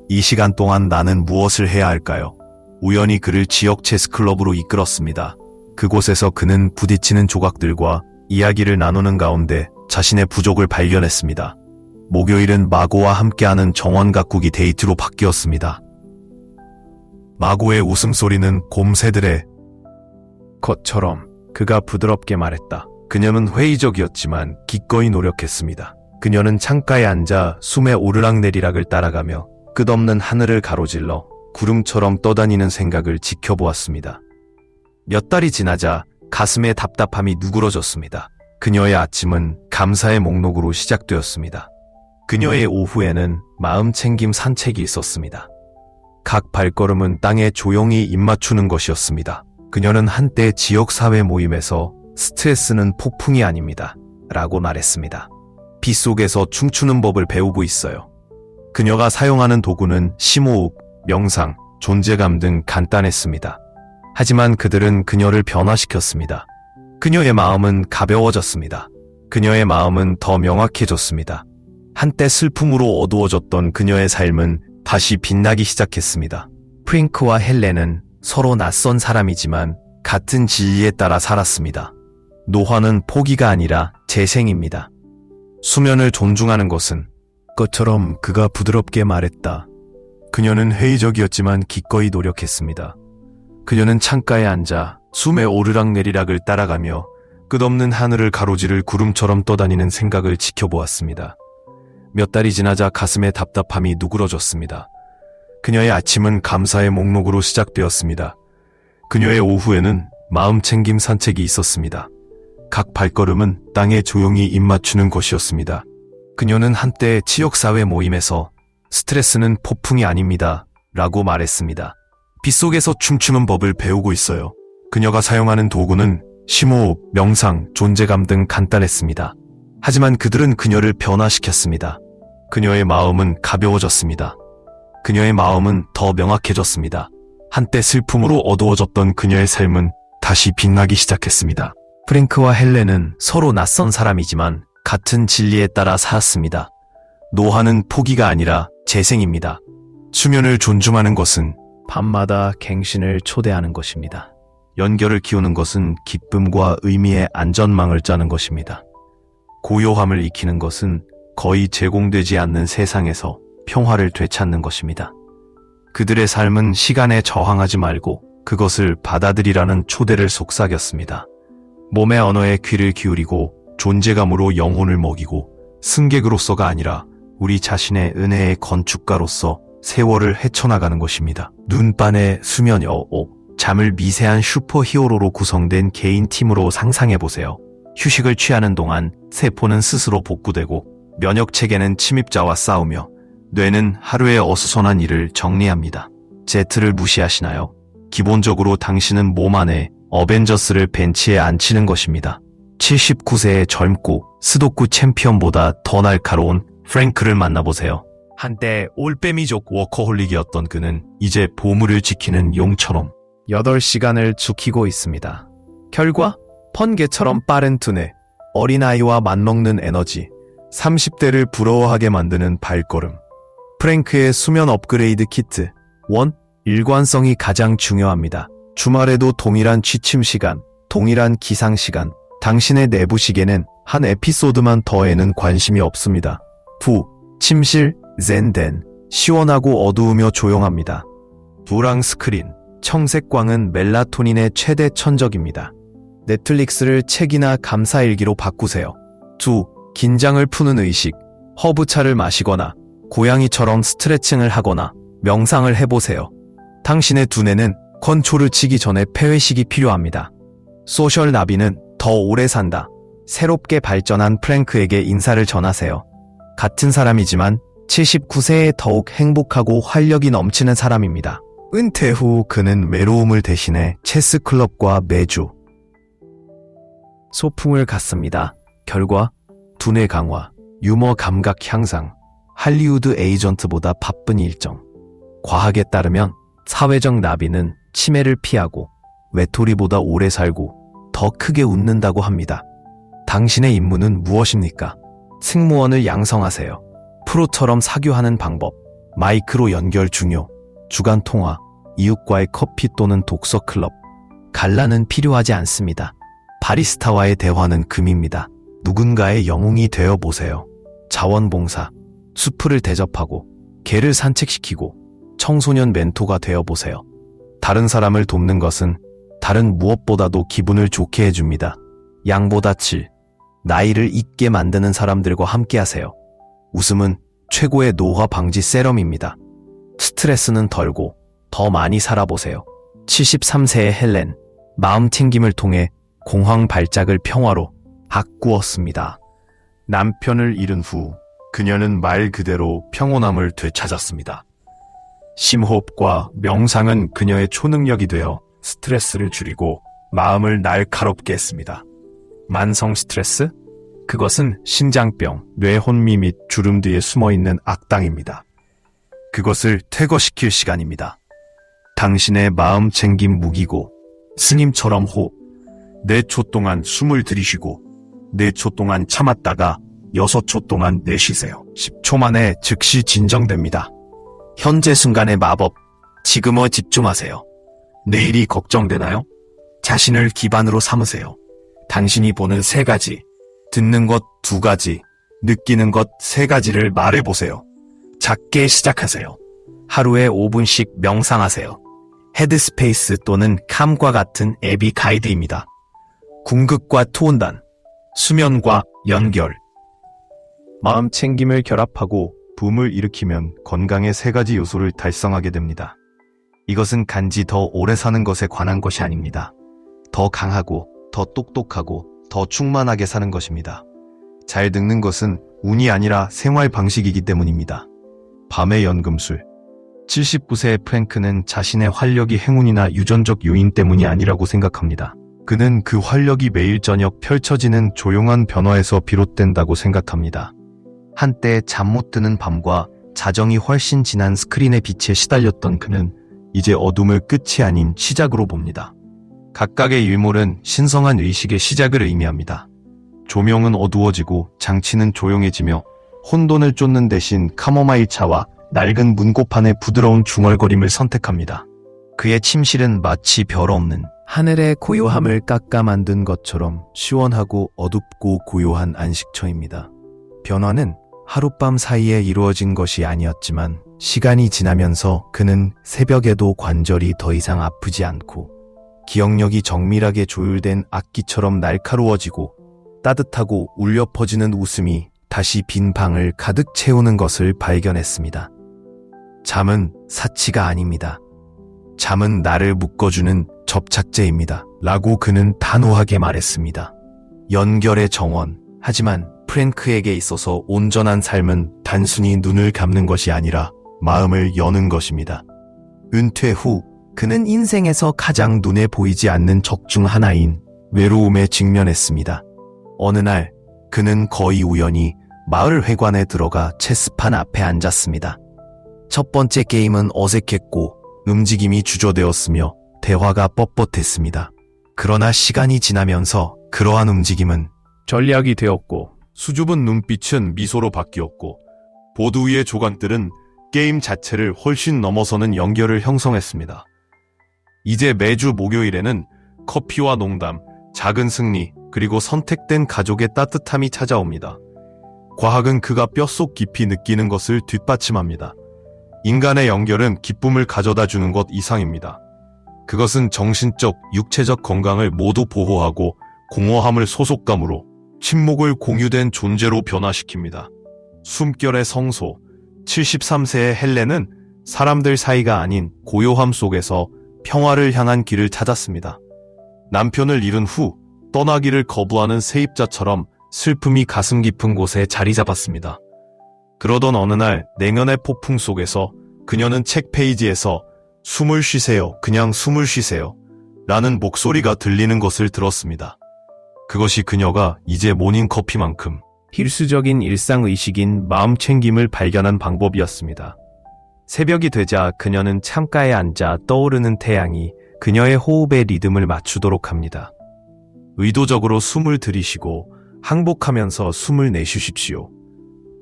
이 시간 동안 나는 무엇을 해야 할까요? 우연히 그를 지역 체스클럽으로 이끌었습니다. 그곳에서 그는 부딪히는 조각들과 이야기를 나누는 가운데 자신의 부족을 발견했습니다. 목요일은 마고와 함께하는 정원 가꾸기 데이트로 바뀌었습니다. 마고의 웃음소리는 곰새들의 것처럼 그가 부드럽게 말했다. 그녀는 회의적이었지만 기꺼이 노력했습니다. 그녀는 창가에 앉아 숨의 오르락내리락을 따라가며 끝없는 하늘을 가로질러 구름처럼 떠다니는 생각을 지켜보았습니다. 몇 달이 지나자 가슴의 답답함이 누그러졌습니다. 그녀의 아침은 감사의 목록으로 시작되었습니다. 그녀의 오후에는 마음챙김 산책이 있었습니다. 각 발걸음은 땅에 조용히 입맞추는 것이었습니다. 그녀는 한때 지역사회 모임에서 스트레스는 폭풍이 아닙니다. 라고 말했습니다. 비 속에서 춤추는 법을 배우고 있어요. 그녀가 사용하는 도구는 심호흡, 명상, 존재감 등 간단했습니다. 하지만 그들은 그녀를 변화시켰습니다. 그녀의 마음은 가벼워졌습니다. 그녀의 마음은 더 명확해졌습니다. 한때 슬픔으로 어두워졌던 그녀의 삶은 다시 빛나기 시작했습니다. 프랭크와 헬렌은 서로 낯선 사람이지만 같은 진리에 따라 살았습니다. 노화는 포기가 아니라 재생입니다. 수면을 존중하는 것은 것처럼 그가 부드럽게 말했다. 그녀는 회의적이었지만 기꺼이 노력했습니다. 그녀는 창가에 앉아 숨의 오르락내리락을 따라가며 끝없는 하늘을 가로지를 구름처럼 떠다니는 생각을 지켜보았습니다. 몇 달이 지나자 가슴의 답답함이 누그러졌습니다. 그녀의 아침은 감사의 목록으로 시작되었습니다. 그녀의 오후에는 마음챙김 산책이 있었습니다. 각 발걸음은 땅에 조용히 입맞추는 것이었습니다. 그녀는 한때 지역사회 모임에서 스트레스는 폭풍이 아닙니다. 라고 말했습니다. 빗속에서 춤추는 법을 배우고 있어요. 그녀가 사용하는 도구는 심호흡, 명상, 존재감 등 간단했습니다. 하지만 그들은 그녀를 변화시켰습니다. 그녀의 마음은 가벼워졌습니다. 그녀의 마음은 더 명확해졌습니다. 한때 슬픔으로 어두워졌던 그녀의 삶은 다시 빛나기 시작했습니다. 프랭크와 헬렌은 서로 낯선 사람이지만 같은 진리에 따라 살았습니다. 노화는 포기가 아니라 재생입니다. 수면을 존중하는 것은 밤마다 갱신을 초대하는 것입니다. 연결을 키우는 것은 기쁨과 의미의 안전망을 짜는 것입니다. 고요함을 익히는 것은 거의 제공되지 않는 세상에서 평화를 되찾는 것입니다. 그들의 삶은 시간에 저항하지 말고 그것을 받아들이라는 초대를 속삭였습니다. 몸의 언어에 귀를 기울이고 존재감으로 영혼을 먹이고 승객으로서가 아니라 우리 자신의 은혜의 건축가로서 세월을 헤쳐나가는 것입니다. 눈반의 수면 여오, 잠을 미세한 슈퍼히어로로 구성된 개인 팀으로 상상해보세요. 휴식을 취하는 동안 세포는 스스로 복구되고 면역체계는 침입자와 싸우며 뇌는 하루의 어수선한 일을 정리합니다. Z를 무시하시나요? 기본적으로 당신은 몸 안에 어벤져스를 벤치에 앉히는 것입니다. 79세의 젊고 스도쿠 챔피언보다 더 날카로운 프랭크를 만나보세요. 한때 올빼미족 워커홀릭이었던 그는 이제 보물을 지키는 용처럼 8시간을 지키고 있습니다. 결과 번개처럼 빠른 두뇌, 어린아이와 맞먹는 에너지, 30대를 부러워하게 만드는 발걸음. 프랭크의 수면 업그레이드 키트. 1. 일관성이 가장 중요합니다. 주말에도 동일한 취침 시간, 동일한 기상 시간. 당신의 내부 시계는 한 에피소드만 더에는 관심이 없습니다. 2. 침실, 젠덴. 시원하고 어두우며 조용합니다. 노랑 스크린. 청색광은 멜라토닌의 최대 천적입니다. 넷플릭스를 책이나 감사일기로 바꾸세요. 2. 긴장을 푸는 의식. 허브차를 마시거나 고양이처럼 스트레칭을 하거나 명상을 해보세요. 당신의 두뇌는 컨초를 치기 전에 폐회식이 필요합니다. 소셜 나비는 더 오래 산다. 새롭게 발전한 프랭크에게 인사를 전하세요. 같은 사람이지만 79세에 더욱 행복하고 활력이 넘치는 사람입니다. 은퇴 후 그는 외로움을 대신해 체스클럽과 매주 소풍을 갔습니다. 결과 두뇌 강화, 유머 감각 향상, 할리우드 에이전트보다 바쁜 일정. 과학에 따르면 사회적 나비는 치매를 피하고 외톨이보다 오래 살고 더 크게 웃는다고 합니다. 당신의 임무는 무엇입니까? 승무원을 양성하세요. 프로처럼 사교하는 방법, 마이크로 연결 중요, 주간 통화, 이웃과의 커피 또는 독서 클럽. 갈라는 필요하지 않습니다. 바리스타와의 대화는 금입니다. 누군가의 영웅이 되어 보세요. 자원봉사, 수풀을 대접하고 개를 산책시키고 청소년 멘토가 되어 보세요. 다른 사람을 돕는 것은 다른 무엇보다도 기분을 좋게 해줍니다. 양보다 질, 나이를 잊게 만드는 사람들과 함께하세요. 웃음은 최고의 노화 방지 세럼입니다. 스트레스는 덜고 더 많이 살아보세요. 73세의 헬렌, 마음 챙김을 통해 공황 발작을 평화로 바꾸었습니다. 남편을 잃은 후 그녀는 말 그대로 평온함을 되찾았습니다. 심호흡과 명상은 그녀의 초능력이 되어 스트레스를 줄이고 마음을 날카롭게 했습니다. 만성 스트레스? 그것은 신장병, 뇌혼미 및 주름 뒤에 숨어있는 악당입니다. 그것을 퇴거시킬 시간입니다. 당신의 마음 챙김 무기고 스님처럼 호흡. 4초 동안 숨을 들이쉬고 4초 동안 참았다가 6초 동안 내쉬세요. 10초 만에 즉시 진정됩니다. 현재 순간의 마법, 지금에 집중하세요. 내일이 걱정되나요? 자신을 기반으로 삼으세요. 당신이 보는 3가지, 듣는 것 2가지, 느끼는 것 3가지를 말해보세요. 작게 시작하세요. 하루에 5분씩 명상하세요. 헤드스페이스 또는 캄과 같은 앱이 가이드입니다. 궁극과 투혼단, 수면과 연결. 마음 챙김을 결합하고 붐을 일으키면 건강의 3가지 요소를 달성하게 됩니다. 이것은 간지 더 오래 사는 것에 관한 것이 아닙니다. 더 강하고, 더 똑똑하고, 더 충만하게 사는 것입니다. 잘 늙는 것은 운이 아니라 생활 방식이기 때문입니다. 밤의 연금술. 79세의 프랭크는 자신의 활력이 행운이나 유전적 요인 때문이 아니라고 생각합니다. 그는 그 활력이 매일 저녁 펼쳐지는 조용한 변화에서 비롯된다고 생각합니다. 한때 잠 못 드는 밤과 자정이 훨씬 진한 스크린의 빛에 시달렸던 그는 이제 어둠을 끝이 아닌 시작으로 봅니다. 각각의 일몰은 신성한 의식의 시작을 의미합니다. 조명은 어두워지고 장치는 조용해지며 혼돈을 쫓는 대신 카모마일 차와 낡은 문고판의 부드러운 중얼거림을 선택합니다. 그의 침실은 마치 별 없는 하늘의 고요함을 깎아 만든 것처럼 시원하고 어둡고 고요한 안식처입니다. 변화는 하룻밤 사이에 이루어진 것이 아니었지만 시간이 지나면서 그는 새벽에도 관절이 더 이상 아프지 않고 기억력이 정밀하게 조율된 악기처럼 날카로워지고 따뜻하고 울려 퍼지는 웃음이 다시 빈 방을 가득 채우는 것을 발견했습니다. 잠은 사치가 아닙니다. 잠은 나를 묶어주는 접착제입니다. 라고 그는 단호하게 말했습니다. 연결의 정원. 하지만 프랭크에게 있어서 온전한 삶은 단순히 눈을 감는 것이 아니라 마음을 여는 것입니다. 은퇴 후 그는 인생에서 가장 눈에 보이지 않는 적 중 하나인 외로움에 직면했습니다. 어느 날 그는 거의 우연히 마을 회관에 들어가 체스판 앞에 앉았습니다. 첫 번째 게임은 어색했고 움직임이 주저되었으며 대화가 뻣뻣했습니다. 그러나 시간이 지나면서 그러한 움직임은 전략이 되었고 수줍은 눈빛은 미소로 바뀌었고 보드 위의 조각들은 게임 자체를 훨씬 넘어서는 연결을 형성했습니다. 이제 매주 목요일에는 커피와 농담, 작은 승리, 그리고 선택된 가족의 따뜻함이 찾아옵니다. 과학은 그가 뼛속 깊이 느끼는 것을 뒷받침합니다. 인간의 연결은 기쁨을 가져다 주는 것 이상입니다. 그것은 정신적, 육체적 건강을 모두 보호하고 공허함을 소속감으로 침묵을 공유된 존재로 변화시킵니다. 숨결의 성소. 73세의 헬렌은 사람들 사이가 아닌 고요함 속에서 평화를 향한 길을 찾았습니다. 남편을 잃은 후 떠나기를 거부하는 세입자처럼 슬픔이 가슴 깊은 곳에 자리 잡았습니다. 그러던 어느 날 냉연의 폭풍 속에서 그녀는 책 페이지에서 숨을 쉬세요, 그냥 숨을 쉬세요 라는 목소리가 들리는 것을 들었습니다. 그것이 그녀가 이제 모닝커피만큼 필수적인 일상의식인 마음챙김을 발견한 방법이었습니다. 새벽이 되자 그녀는 창가에 앉아 떠오르는 태양이 그녀의 호흡의 리듬을 맞추도록 합니다. 의도적으로 숨을 들이쉬고 항복하면서 숨을 내쉬십시오.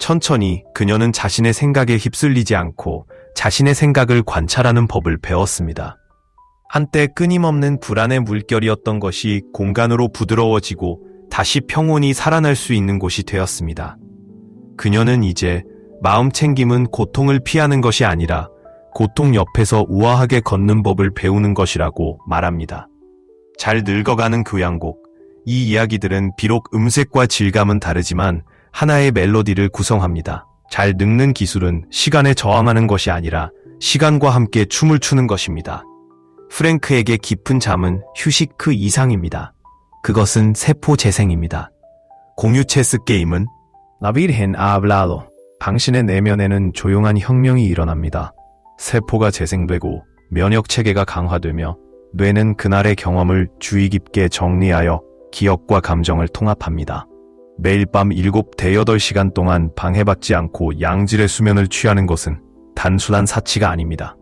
천천히 그녀는 자신의 생각에 휩쓸리지 않고 자신의 생각을 관찰하는 법을 배웠습니다. 한때 끊임없는 불안의 물결이었던 것이 공간으로 부드러워지고 다시 평온이 살아날 수 있는 곳이 되었습니다. 그녀는 이제 마음 챙김은 고통을 피하는 것이 아니라 고통 옆에서 우아하게 걷는 법을 배우는 것이라고 말합니다. 잘 늙어가는 교향곡. 이 이야기들은 비록 음색과 질감은 다르지만 하나의 멜로디를 구성합니다. 잘 늙는 기술은 시간에 저항하는 것이 아니라 시간과 함께 춤을 추는 것입니다. 프랭크에게 깊은 잠은 휴식 그 이상입니다. 그것은 세포 재생입니다. 공유 체스 게임은 La Virgen ha hablado. 당신의 내면에는 조용한 혁명이 일어납니다. 세포가 재생되고 면역 체계가 강화되며 뇌는 그날의 경험을 주의 깊게 정리하여 기억과 감정을 통합합니다. 매일 밤 7-8시간 동안 방해받지 않고 양질의 수면을 취하는 것은 단순한 사치가 아닙니다.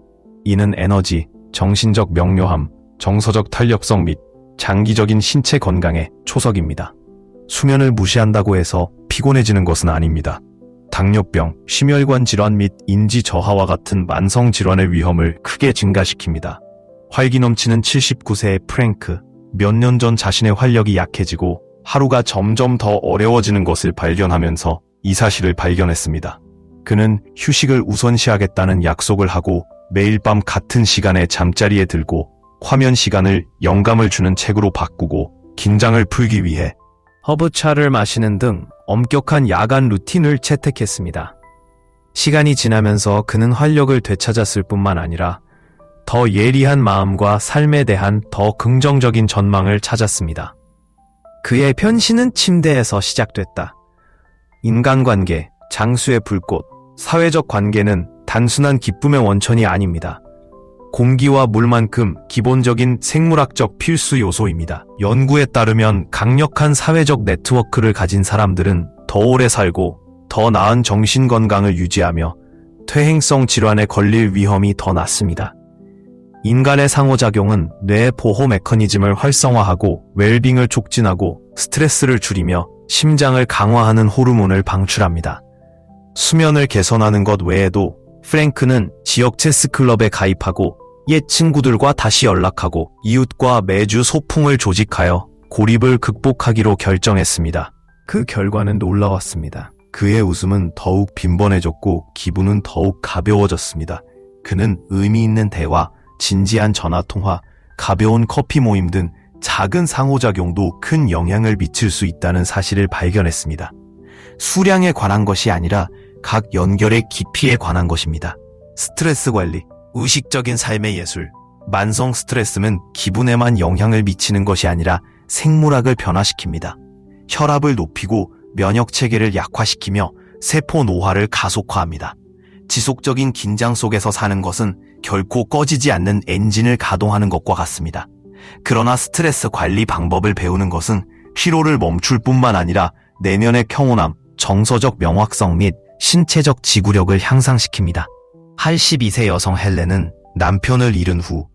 이는 에너지, 정신적 명료함, 정서적 탄력성 및 장기적인 신체 건강의 초석입니다. 수면을 무시한다고 해서 피곤해지는 것은 아닙니다. 당뇨병, 심혈관 질환 및 인지 저하와 같은 만성 질환의 위험을 크게 증가시킵니다. 활기 넘치는 79세의 프랭크, 몇 년 전 자신의 활력이 약해지고 하루가 점점 더 어려워지는 것을 발견하면서 이 사실을 발견했습니다. 그는 휴식을 우선시하겠다는 약속을 하고 매일 밤 같은 시간에 잠자리에 들고 화면 시간을 영감을 주는 책으로 바꾸고 긴장을 풀기 위해 허브차를 마시는 등 엄격한 야간 루틴을 채택했습니다. 시간이 지나면서 그는 활력을 되찾았을 뿐만 아니라 더 예리한 마음과 삶에 대한 더 긍정적인 전망을 찾았습니다. 그의 변신은 침대에서 시작됐다. 인간관계, 장수의 불꽃, 사회적 관계는 단순한 기쁨의 원천이 아닙니다. 공기와 물만큼 기본적인 생물학적 필수 요소입니다. 연구에 따르면 강력한 사회적 네트워크를 가진 사람들은 더 오래 살고 더 나은 정신 건강을 유지하며 퇴행성 질환에 걸릴 위험이 더 낮습니다. 인간의 상호작용은 뇌 보호 메커니즘을 활성화하고 웰빙을 촉진하고 스트레스를 줄이며 심장을 강화하는 호르몬을 방출합니다. 수면을 개선하는 것 외에도 프랭크는 지역 체스 클럽에 가입하고 옛 친구들과 다시 연락하고 이웃과 매주 소풍을 조직하여 고립을 극복하기로 결정했습니다. 그 결과는 놀라웠습니다. 그의 웃음은 더욱 빈번해졌고 기분은 더욱 가벼워졌습니다. 그는 의미 있는 대화, 진지한 전화통화, 가벼운 커피 모임 등 작은 상호작용도 큰 영향을 미칠 수 있다는 사실을 발견했습니다. 수량에 관한 것이 아니라 각 연결의 깊이에 관한 것입니다. 스트레스 관리, 의식적인 삶의 예술. 만성 스트레스는 기분에만 영향을 미치는 것이 아니라 생물학을 변화시킵니다. 혈압을 높이고 면역 체계를 약화시키며 세포 노화를 가속화합니다. 지속적인 긴장 속에서 사는 것은 결코 꺼지지 않는 엔진을 가동하는 것과 같습니다. 그러나 스트레스 관리 방법을 배우는 것은 피로를 멈출 뿐만 아니라 내면의 평온함, 정서적 명확성 및 신체적 지구력을 향상시킵니다. 82세 여성 헬렌은 남편을 잃은 후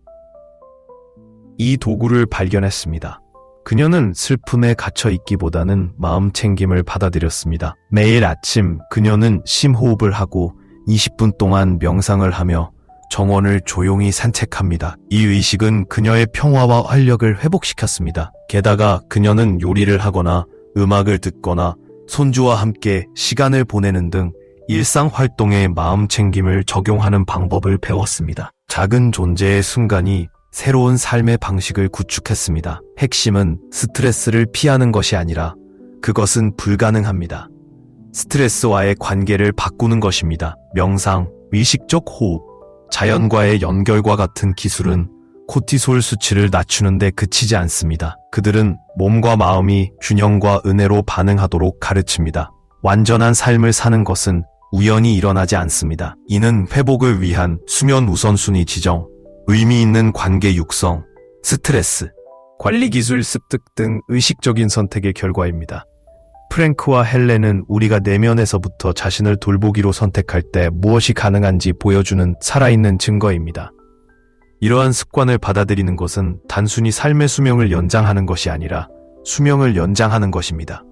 이 도구를 발견했습니다. 그녀는 슬픔에 갇혀 있기보다는 마음 챙김을 받아들였습니다. 매일 아침 그녀는 심호흡을 하고 20분 동안 명상을 하며 정원을 조용히 산책합니다. 이 의식은 그녀의 평화와 활력을 회복시켰습니다. 게다가 그녀는 요리를 하거나 음악을 듣거나 손주와 함께 시간을 보내는 등 일상 활동에 마음 챙김을 적용하는 방법을 배웠습니다. 작은 존재의 순간이 새로운 삶의 방식을 구축했습니다. 핵심은 스트레스를 피하는 것이 아니라 그것은 불가능합니다. 스트레스와의 관계를 바꾸는 것입니다. 명상, 의식적 호흡, 자연과의 연결과 같은 기술은 코티솔 수치를 낮추는데 그치지 않습니다. 그들은 몸과 마음이 균형과 은혜로 반응하도록 가르칩니다. 완전한 삶을 사는 것은 우연히 일어나지 않습니다. 이는 회복을 위한 수면 우선순위 지정, 의미 있는 관계 육성, 스트레스, 관리 기술 습득 등 의식적인 선택의 결과입니다. 프랭크와 헬렌은 우리가 내면에서부터 자신을 돌보기로 선택할 때 무엇이 가능한지 보여주는 살아있는 증거입니다. 이러한 습관을 받아들이는 것은 단순히 삶의 수명을 연장하는 것이 아니라 수명을 연장하는 것입니다.